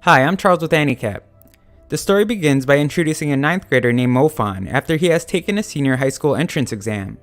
Hi, I'm Charles with Anycap. The story begins by introducing a 9th grader named Mofan after he has taken a senior high school entrance exam.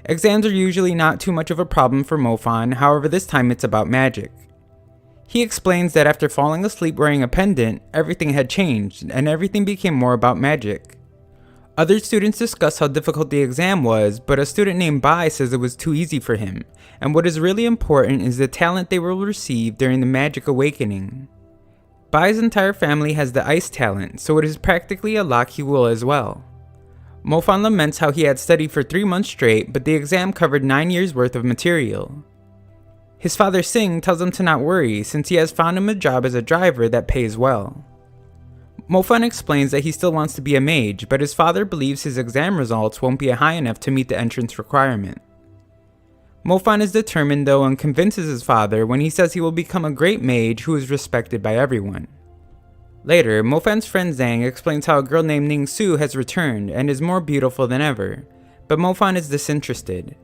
Exams are usually not too much of a problem for Mofan, however this time it's about magic. He explains that after falling asleep wearing a pendant, everything had changed, and everything became more about magic. Other students discuss how difficult the exam was, but a student named Bai says it was too easy for him, and what is really important is the talent they will receive during the magic awakening. Bai's entire family has the ice talent, so it is practically a lock he will as well. Mofan laments how he had studied for 3 months straight, but the exam covered 9 years worth of material. His father Sing tells him to not worry since he has found him a job as a driver that pays well. Mofan explains that he still wants to be a mage, but his father believes his exam results won't be high enough to meet the entrance requirement. Mofan is determined though and convinces his father when he says he will become a great mage who is respected by everyone. Later, Mofan's friend Zhang explains how a girl named Ning-Su has returned and is more beautiful than ever, but Mofan is disinterested.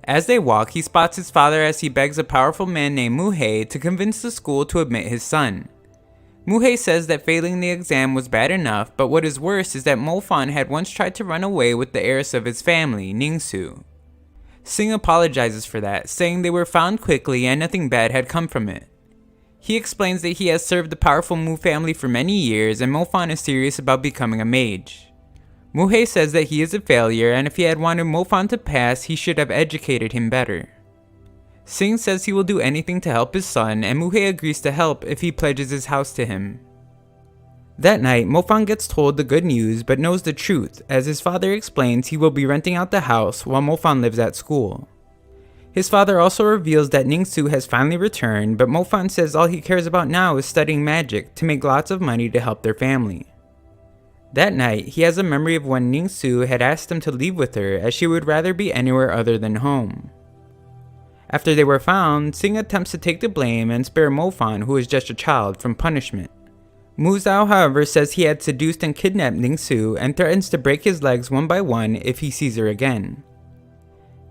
As they walk, he spots his father as he begs a powerful man named Muhei to convince the school to admit his son. Muhei says that failing the exam was bad enough, but what is worse is that Mofan had once tried to run away with the heiress of his family, Ning-Su. Sing apologizes for that, saying they were found quickly and nothing bad had come from it. He explains that he has served the powerful Mu family for many years and Mofan is serious about becoming a mage. Muhei says that he is a failure and if he had wanted Mofan to pass, he should have educated him better. Sing says he will do anything to help his son and Muhei agrees to help if he pledges his house to him. That night, Mofan gets told the good news but knows the truth as his father explains he will be renting out the house while Mofan lives at school. His father also reveals that Ning-Su has finally returned, but Mofan says all he cares about now is studying magic to make lots of money to help their family. That night, he has a memory of when Ning-Su had asked him to leave with her as she would rather be anywhere other than home. After they were found, Sing attempts to take the blame and spare Mofan, who is just a child, from punishment. Mu Zhao, however, says he had seduced and kidnapped Ning-Su and threatens to break his legs one by one if he sees her again.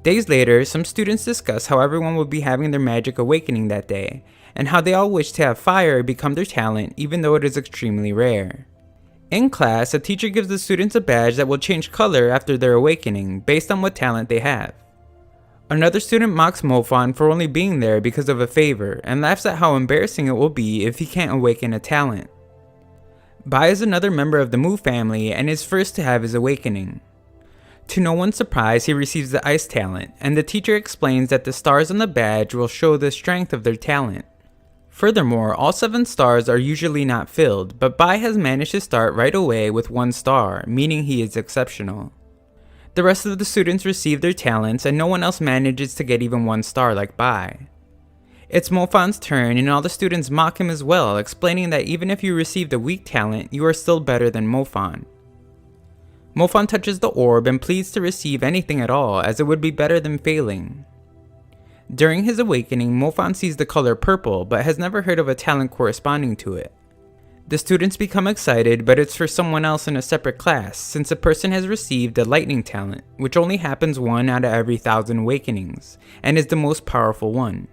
Days later, some students discuss how everyone will be having their magic awakening that day, and how they all wish to have fire become their talent even though it is extremely rare. In class, a teacher gives the students a badge that will change color after their awakening, based on what talent they have. Another student mocks Mofan for only being there because of a favor, and laughs at how embarrassing it will be if he can't awaken a talent. Bai is another member of the Mu family and is first to have his awakening. To no one's surprise, he receives the ice talent, and the teacher explains that the stars on the badge will show the strength of their talent. Furthermore, all 7 stars are usually not filled, but Bai has managed to start right away with 1 star, meaning he is exceptional. The rest of the students receive their talents and no one else manages to get even 1 star like Bai. It's Mofan's turn and all the students mock him as well, explaining that even if you received a weak talent, you are still better than Mofan. Mofan touches the orb and pleads to receive anything at all as it would be better than failing. During his awakening, Mofan sees the color purple but has never heard of a talent corresponding to it. The students become excited, but it's for someone else in a separate class since a person has received a lightning talent, which only happens 1 out of every 1,000 awakenings, and is the most powerful one.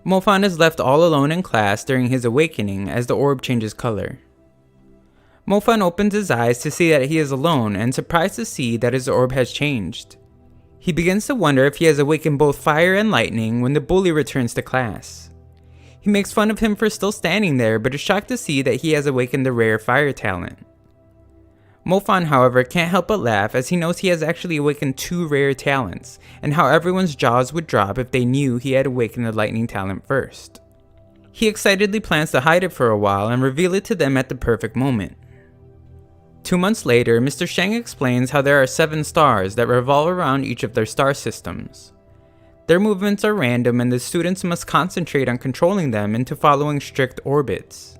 Mofan is left all alone in class during his awakening as the orb changes color. Mofan opens his eyes to see that he is alone and surprised to see that his orb has changed. He begins to wonder if he has awakened both fire and lightning when the bully returns to class. He makes fun of him for still standing there but is shocked to see that he has awakened the rare fire talent. Mofan, however, can't help but laugh as he knows he has actually awakened 2 rare talents, and how everyone's jaws would drop if they knew he had awakened the lightning talent first. He excitedly plans to hide it for a while and reveal it to them at the perfect moment. 2 months later, Mr. Sheng explains how there are 7 stars that revolve around each of their star systems. Their movements are random and the students must concentrate on controlling them into following strict orbits.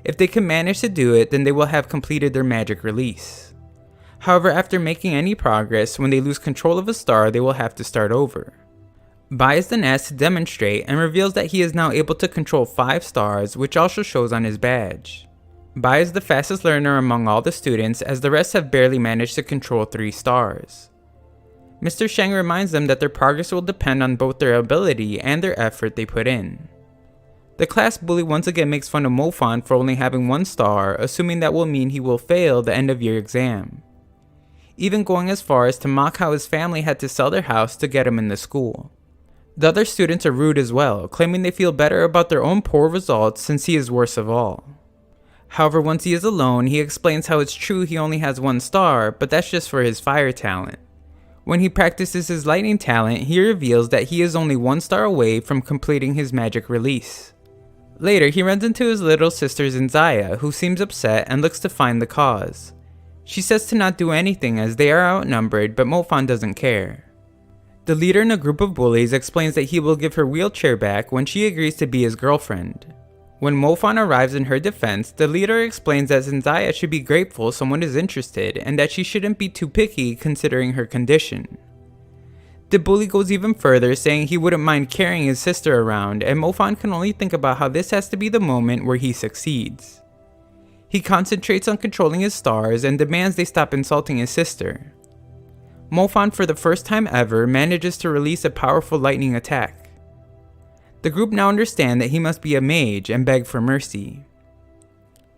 If they can manage to do it, then they will have completed their magic release. However, after making any progress, when they lose control of a star, they will have to start over. Bai is then asked to demonstrate and reveals that he is now able to control 5 stars, which also shows on his badge. Bai is the fastest learner among all the students as the rest have barely managed to control 3 stars. Mr. Sheng reminds them that their progress will depend on both their ability and their effort they put in. The class bully once again makes fun of Mofan for only having 1 star, assuming that will mean he will fail the end of year exam, even going as far as to mock how his family had to sell their house to get him in the school. The other students are rude as well, claiming they feel better about their own poor results since he is worst of all. However, once he is alone, he explains how it's true he only has 1 star, but that's just for his fire talent. When he practices his lightning talent, he reveals that he is only 1 star away from completing his magic release. Later, he runs into his little sister Zenzaya, who seems upset and looks to find the cause. She says to not do anything as they are outnumbered, but Mofan doesn't care. The leader in a group of bullies explains that he will give her wheelchair back when she agrees to be his girlfriend. When Mofan arrives in her defense, the leader explains that Zenzaya should be grateful someone is interested and that she shouldn't be too picky considering her condition. The bully goes even further, saying he wouldn't mind carrying his sister around, and Mofan can only think about how this has to be the moment where he succeeds. He concentrates on controlling his stars and demands they stop insulting his sister. Mofan, for the first time ever, manages to release a powerful lightning attack. The group now understand that he must be a mage and beg for mercy.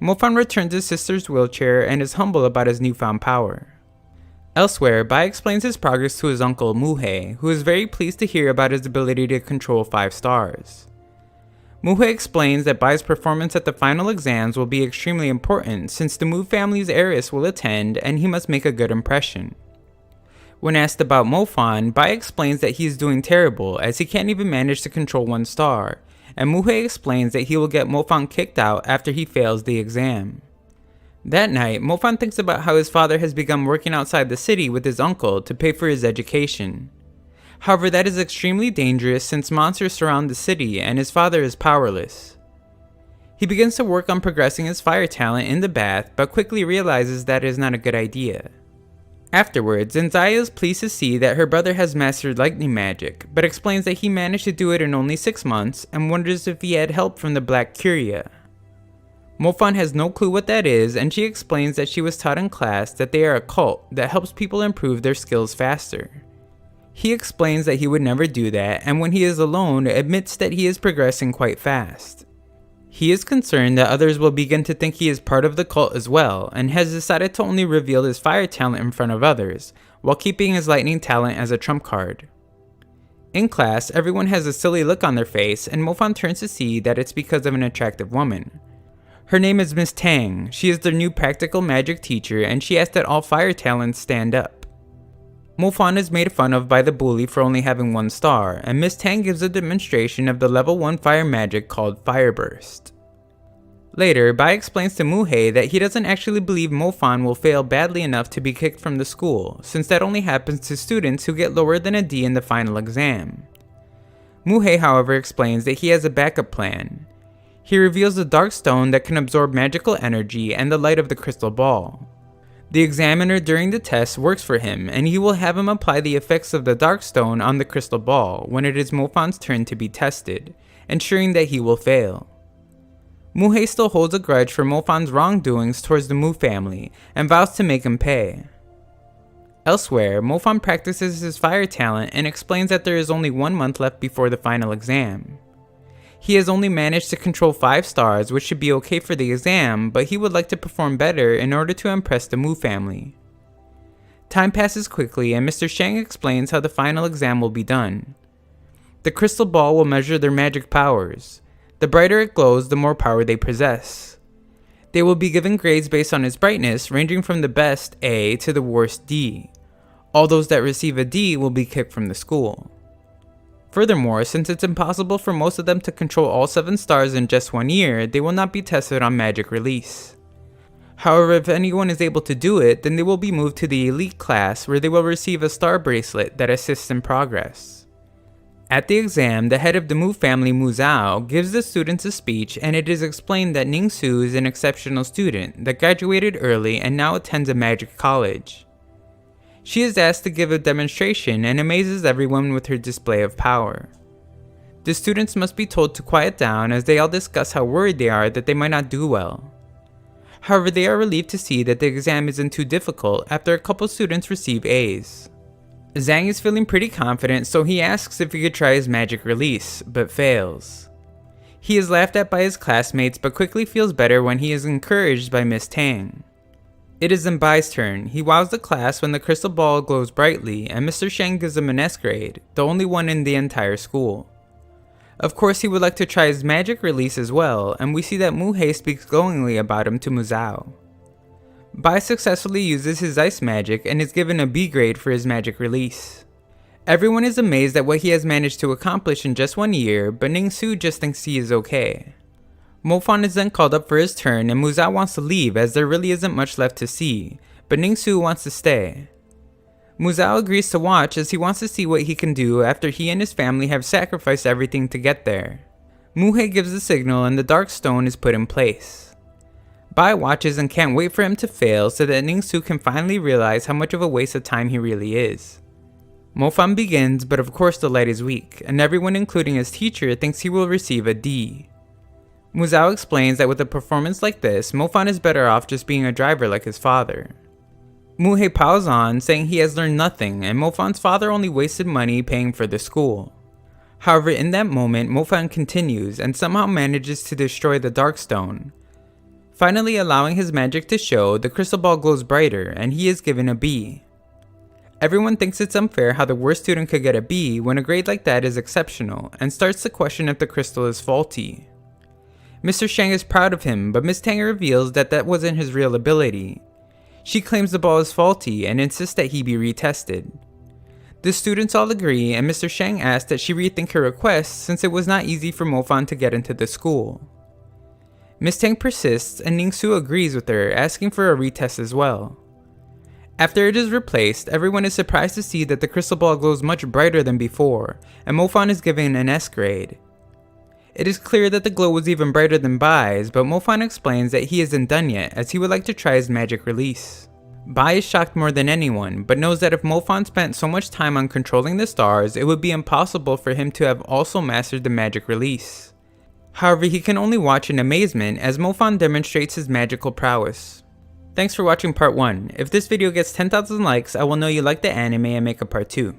Mofan returns his sister's wheelchair and is humble about his newfound power. Elsewhere, Bai explains his progress to his uncle Muhei, who is very pleased to hear about his ability to control 5 stars. Muhei explains that Bai's performance at the final exams will be extremely important since the Mu family's heiress will attend and he must make a good impression. When asked about Mofan, Bai explains that he is doing terrible as he can't even manage to control 1 star, and Muhei explains that he will get Mofan kicked out after he fails the exam. That night, Mofan thinks about how his father has begun working outside the city with his uncle to pay for his education. However, that is extremely dangerous since monsters surround the city and his father is powerless. He begins to work on progressing his fire talent in the bath, but quickly realizes that it is not a good idea. Afterwards, Zenzaya is pleased to see that her brother has mastered lightning magic, but explains that he managed to do it in only 6 months and wonders if he had help from the Black Curia. Mofan has no clue what that is, and she explains that she was taught in class that they are a cult that helps people improve their skills faster. He explains that he would never do that, and when he is alone, admits that he is progressing quite fast. He is concerned that others will begin to think he is part of the cult as well, and has decided to only reveal his fire talent in front of others, while keeping his lightning talent as a trump card. In class, everyone has a silly look on their face, and Mofan turns to see that it's because of an attractive woman. Her name is Miss Tang. She is their new practical magic teacher, and she asks that all fire talents stand up. Mofan is made fun of by the bully for only having 1 star, and Miss Tang gives a demonstration of the level 1 fire magic called Fire Burst. Later, Bai explains to Muhei that he doesn't actually believe Mofan will fail badly enough to be kicked from the school, since that only happens to students who get lower than a D in the final exam. Muhei, however, explains that he has a backup plan. He reveals the dark stone that can absorb magical energy and the light of the crystal ball. The examiner during the test works for him, and he will have him apply the effects of the dark stone on the crystal ball when it is Mofan's turn to be tested, ensuring that he will fail. Muhei still holds a grudge for Mofan's wrongdoings towards the Mu family, and vows to make him pay. Elsewhere, Mofan practices his fire talent and explains that there is only 1 month left before the final exam. He has only managed to control 5 stars, which should be okay for the exam, but he would like to perform better in order to impress the Mu family. Time passes quickly, and Mr. Shang explains how the final exam will be done. The crystal ball will measure their magic powers. The brighter it glows, the more power they possess. They will be given grades based on its brightness, ranging from the best A to the worst D. All those that receive a D will be kicked from the school. Furthermore, since it's impossible for most of them to control all 7 stars in just 1 year, they will not be tested on magic release. However, if anyone is able to do it, then they will be moved to the elite class where they will receive a star bracelet that assists in progress. At the exam, the head of the Mu family, Mu Zhao, gives the students a speech, and it is explained that Ning Su is an exceptional student that graduated early and now attends a magic college. She is asked to give a demonstration and amazes everyone with her display of power. The students must be told to quiet down as they all discuss how worried they are that they might not do well. However, they are relieved to see that the exam isn't too difficult after a couple students receive A's. Zhang is feeling pretty confident, so he asks if he could try his magic release, but fails. He is laughed at by his classmates but quickly feels better when he is encouraged by Miss Tang. It is then Bai's turn. He wows the class when the crystal ball glows brightly and Mr. Shang gives him an S grade, the only one in the entire school. Of course he would like to try his magic release as well, and we see that Muhei speaks glowingly about him to Muzao. Bai successfully uses his ice magic and is given a B grade for his magic release. Everyone is amazed at what he has managed to accomplish in just 1 year, but Ning-Su just thinks he is okay. Mofan is then called up for his turn and Muzao wants to leave as there really isn't much left to see, but Ning-Su wants to stay. Muzao agrees to watch as he wants to see what he can do after he and his family have sacrificed everything to get there. Muhei gives the signal and the dark stone is put in place. Bai watches and can't wait for him to fail so that Ning-Su can finally realize how much of a waste of time he really is. Mofan begins, but of course the light is weak, and everyone including his teacher thinks he will receive a D. Muzao explains that with a performance like this, Mofan is better off just being a driver like his father. Muhei piles on, saying he has learned nothing and Mofan's father only wasted money paying for the school. However, in that moment, Mofan continues and somehow manages to destroy the dark stone. Finally allowing his magic to show, the crystal ball glows brighter and he is given a B. Everyone thinks it's unfair how the worst student could get a B when a grade like that is exceptional and starts to question if the crystal is faulty. Mr. Shang is proud of him, but Miss Tang reveals that that wasn't his real ability. She claims the ball is faulty and insists that he be retested. The students all agree and Mr. Shang asks that she rethink her request since it was not easy for Mofan to get into the school. Miss Tang persists and Ning-Su agrees with her, asking for a retest as well. After it is replaced, everyone is surprised to see that the crystal ball glows much brighter than before, and Mofan is given an S grade. It is clear that the glow was even brighter than Bai's, but Mofan explains that he isn't done yet as he would like to try his magic release. Bai is shocked more than anyone, but knows that if Mofan spent so much time on controlling the stars, it would be impossible for him to have also mastered the magic release. However, he can only watch in amazement as Mofan demonstrates his magical prowess. Thanks for watching part 1. If this video gets 10,000 likes, I will know you like the anime and make a part 2.